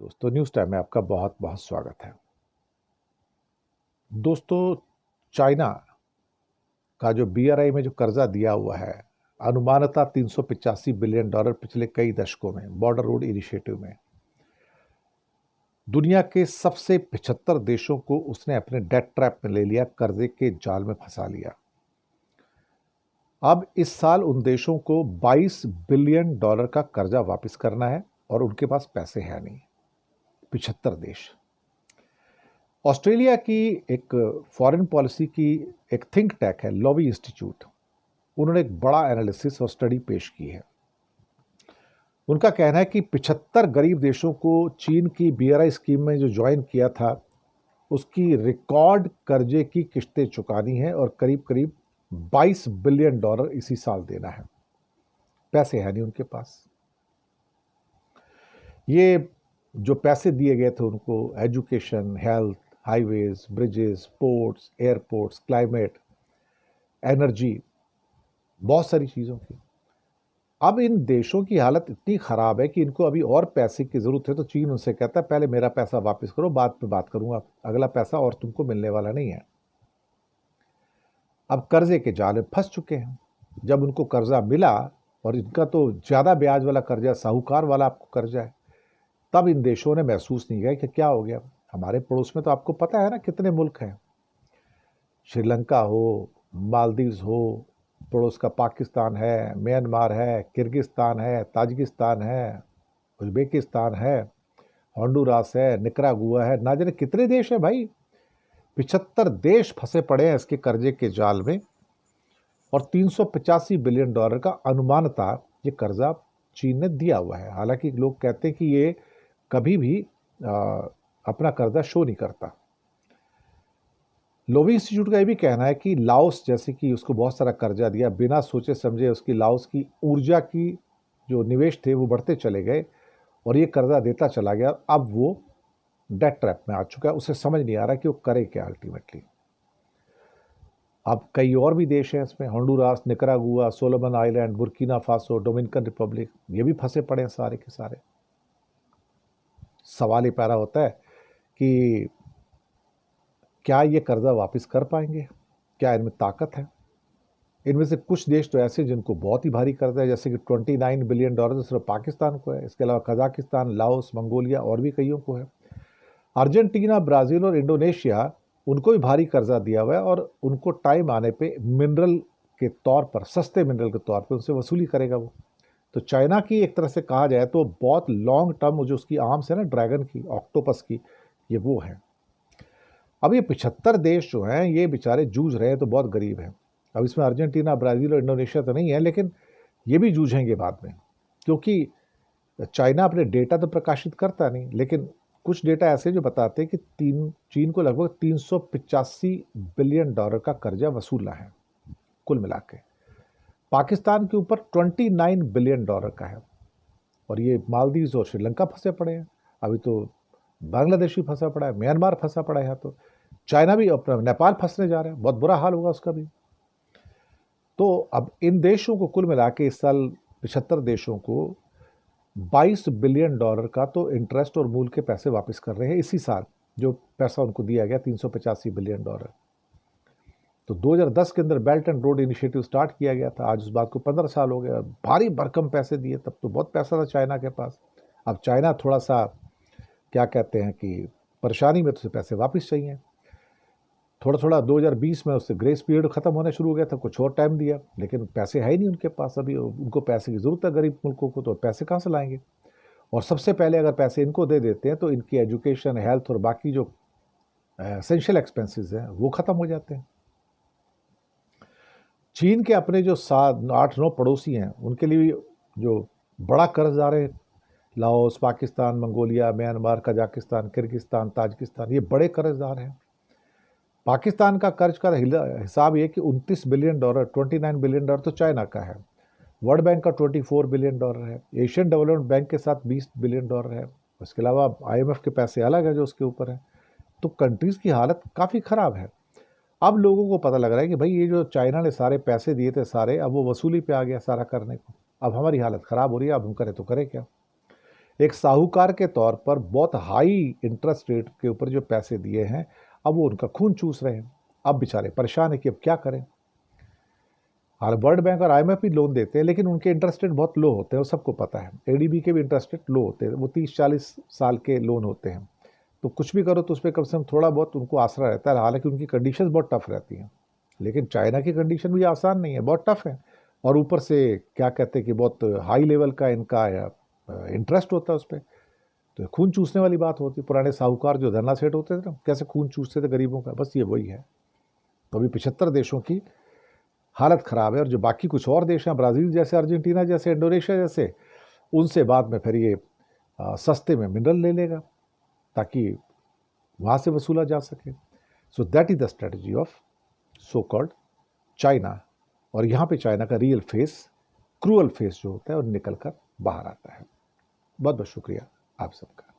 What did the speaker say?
दोस्तों, news time में आपका बहुत बहुत स्वागत है। दोस्तों, चाइना का जो बीआरआई में जो कर्जा दिया हुआ है, अनुमानतः $385 बिलियन पिछले कई दशकों में बॉर्डर रोड इनिशिएटिव में दुनिया के सबसे 75 देशों को उसने अपने डेट ट्रैप में ले लिया, कर्जे के जाल में फंसा लिया। अब इस साल उन देशों को $22 बिलियन का कर्जा वापस करना है और उनके पास पैसे हैं नहीं। 75 देश। ऑस्ट्रेलिया की एक फॉरेन पॉलिसी की एक थिंक टैंक है, लॉवी इंस्टीट्यूट। उन्होंने एक बड़ा एनालिसिस और स्टडी पेश की है। उनका कहना है कि 75 गरीब देशों को चीन की बीआरआई स्कीम में जो ज्वाइन किया था, उसकी रिकॉर्ड कर्जे की किस्तें चुकानी है और करीब करीब $22 बिलियन इसी साल देना है। पैसे हैं नहीं उनके पास। ये जो पैसे दिए गए थे उनको education, health, highways, bridges, ports, airports, climate, energy, बहुत सारी चीज़ों की। अब इन देशों की हालत इतनी ख़राब है कि इनको अभी और पैसे की ज़रूरत है, तो चीन उनसे कहता है पहले मेरा पैसा वापस करो, बाद में बात करूंगा, अगला पैसा और तुमको मिलने वाला नहीं है। अब कर्जे के जाल में फंस चुके हैं। जब उनको कर्जा मिला, और इनका तो ज़्यादा ब्याज वाला कर्जा, साहूकार वाला आपको कर्जा है, तब इन देशों ने महसूस नहीं किया कि क्या हो गया। हमारे पड़ोस में तो आपको पता है ना कितने मुल्क हैं, श्रीलंका हो, मालदीव्स हो, पड़ोस का पाकिस्तान है, म्यांमार है, किर्गिस्तान है, ताजिकिस्तान है, उज्बेकिस्तान है, होंडुरास है, निकरागुआ है, ना जाने कितने देश हैं भाई। 75 देश फंसे पड़े हैं इसके कर्जे के जाल में, और $385 बिलियन का अनुमानता ये कर्जा चीन ने दिया हुआ है। हालांकि लोग कहते हैं कि ये कभी भी अपना कर्जा शो नहीं करता। लोवी इंस्टीट्यूट का ये भी कहना है कि लाओस, जैसे कि उसको बहुत सारा कर्जा दिया, बिना सोचे समझे उसकी लाओस की ऊर्जा की जो निवेश थे वो बढ़ते चले गए और ये कर्जा देता चला गया। अब वो डेट ट्रैप में आ चुका है, उसे समझ नहीं आ रहा कि वो करे क्या अल्टीमेटली। अब कई और भी देश हैं इसमें, Honduras, Nicaragua, Solomon island, Burkina Faso, Dominican Republic, ये भी फंसे पड़े हैं सारे के सारे। सवाल ये पैदा होता है कि क्या ये कर्जा वापस कर पाएंगे? क्या इनमें ताकत है? इनमें से कुछ देश तो ऐसे जिनको बहुत ही भारी कर्जा है, जैसे कि $29 बिलियन तो सिर्फ पाकिस्तान को है। इसके अलावा कजाकिस्तान, लाओस, मंगोलिया और भी कईयों को है। अर्जेंटीना, ब्राज़ील और इंडोनेशिया, उनको भी भारी कर्जा दिया हुआ है और उनको टाइम आने पे मिनरल के तौर पर, सस्ते मिनरल के तौर पर उनसे वसूली करेगा वो। तो चाइना की एक तरह से कहा जाए तो बहुत लॉन्ग टर्म जो उसकी आर्म्स है ना, ड्रैगन की, ऑक्टोपस की, ये वो है। अब ये 75 देश जो हैं ये बेचारे जूझ रहे हैं, तो बहुत गरीब हैं। अब इसमें अर्जेंटीना, ब्राज़ील और इंडोनेशिया तो नहीं है, लेकिन ये भी जूझेंगे बाद में, क्योंकि चाइना अपने डेटा तो प्रकाशित करता नहीं, लेकिन कुछ डेटा ऐसे जो बताते हैं कि चीन को लगभग $385 बिलियन का कर्जा वसूलना है कुल मिला के। पाकिस्तान के ऊपर $29 बिलियन का है, और ये मालदीव्स और श्रीलंका फंसे पड़े हैं। अभी तो बांग्लादेश भी फंसा पड़ा है, म्यांमार फंसा पड़ा है, तो चाइना भी अपना, नेपाल फंसने जा रहा है, बहुत बुरा हाल होगा उसका भी। तो अब इन देशों को कुल मिला के इस साल 75 देशों को $22 बिलियन का तो इंटरेस्ट और मूल के पैसे वापस कर रहे हैं इसी साल, जो पैसा उनको दिया गया $385 बिलियन। तो 2010 के अंदर belt and road initiative start किया गया था, आज उस बात को 15 साल हो गया। भारी भरकम पैसे दिए, तब तो बहुत पैसा था चाइना के पास। अब चाइना थोड़ा सा क्या कहते हैं कि परेशानी में, तो उसे पैसे वापस चाहिए। थोड़ा थोड़ा 2020 में उससे ग्रेस पीरियड खत्म होने शुरू हो गया था, कुछ और टाइम दिया, लेकिन पैसे है ही नहीं उनके पास। अभी उनको पैसे की ज़रूरत है गरीब मुल्कों को, तो पैसे कहाँ से लाएंगे? और सबसे पहले अगर पैसे इनको दे देते हैं तो इनकी एजुकेशन, हेल्थ और बाकी जो एसेंशियल एक्सपेंसेस हैं वो ख़त्म हो जाते हैं। चीन के अपने जो 7-8-9 पड़ोसी हैं, उनके लिए जो बड़ा कर्जदार है, Laos, Pakistan, Mongolia, Myanmar, Kazakhstan, Kyrgyzstan, Tajikistan, ये बड़े कर्जदार हैं। पाकिस्तान का कर्ज का हिसाब ये कि $29 बिलियन, $29 बिलियन तो चाइना का है। वर्ल्ड बैंक का $24 बिलियन है। एशियन डेवलपमेंट बैंक के साथ $20 बिलियन है। उसके अलावा IMF के पैसे अलग है जो उसके ऊपर है। तो कंट्रीज़ की हालत काफ़ी ख़राब है। अब लोगों को पता लग रहा है कि भाई ये जो चाइना ने सारे पैसे दिए थे सारे, अब वो वसूली पे आ गया सारा करने को। अब हमारी हालत ख़राब हो रही है, अब हम करें तो करें क्या? एक साहूकार के तौर पर बहुत हाई इंटरेस्ट रेट के ऊपर जो पैसे दिए हैं, अब वो उनका खून चूस रहे हैं। अब बेचारे परेशान है कि अब क्या करें। हाल वर्ल्ड बैंक और IMF भी लोन देते हैं, लेकिन उनके इंटरेस्ट रेट बहुत लो होते हैं, वो सबको पता है। ADB के भी इंटरेस्ट रेट लो होते हैं, वो 30-40 साल के लोन होते हैं। तो कुछ भी करो तो उस पर कम से कम थोड़ा बहुत उनको आसरा रहता है, हालांकि उनकी कंडीशन बहुत टफ रहती हैं। लेकिन चाइना की कंडीशन भी आसान नहीं है, बहुत टफ है। और ऊपर से क्या कहते हैं कि बहुत हाई लेवल का इनका इंटरेस्ट होता है उस पर। तो खून चूसने वाली बात होती है। पुराने साहूकार जो धरना सेठ होते थे ना, कैसे खून चूसते थे गरीबों का, बस ये वही है। तो अभी 75 देशों की हालत ख़राब है, और जो बाकी कुछ और देश हैं, ब्राज़ील जैसे, अर्जेंटीना जैसे, इंडोनेशिया जैसे, उनसे बाद में फिर ये सस्ते में मिनरल ले लेगा ताकि वहाँ से वसूला जा सके। So that is the strategy of so called China. और यहाँ पे चाइना का रियल फेस, क्रूअल फेस जो होता है, वो निकल कर बाहर आता है। बहुत बहुत शुक्रिया आप सबका।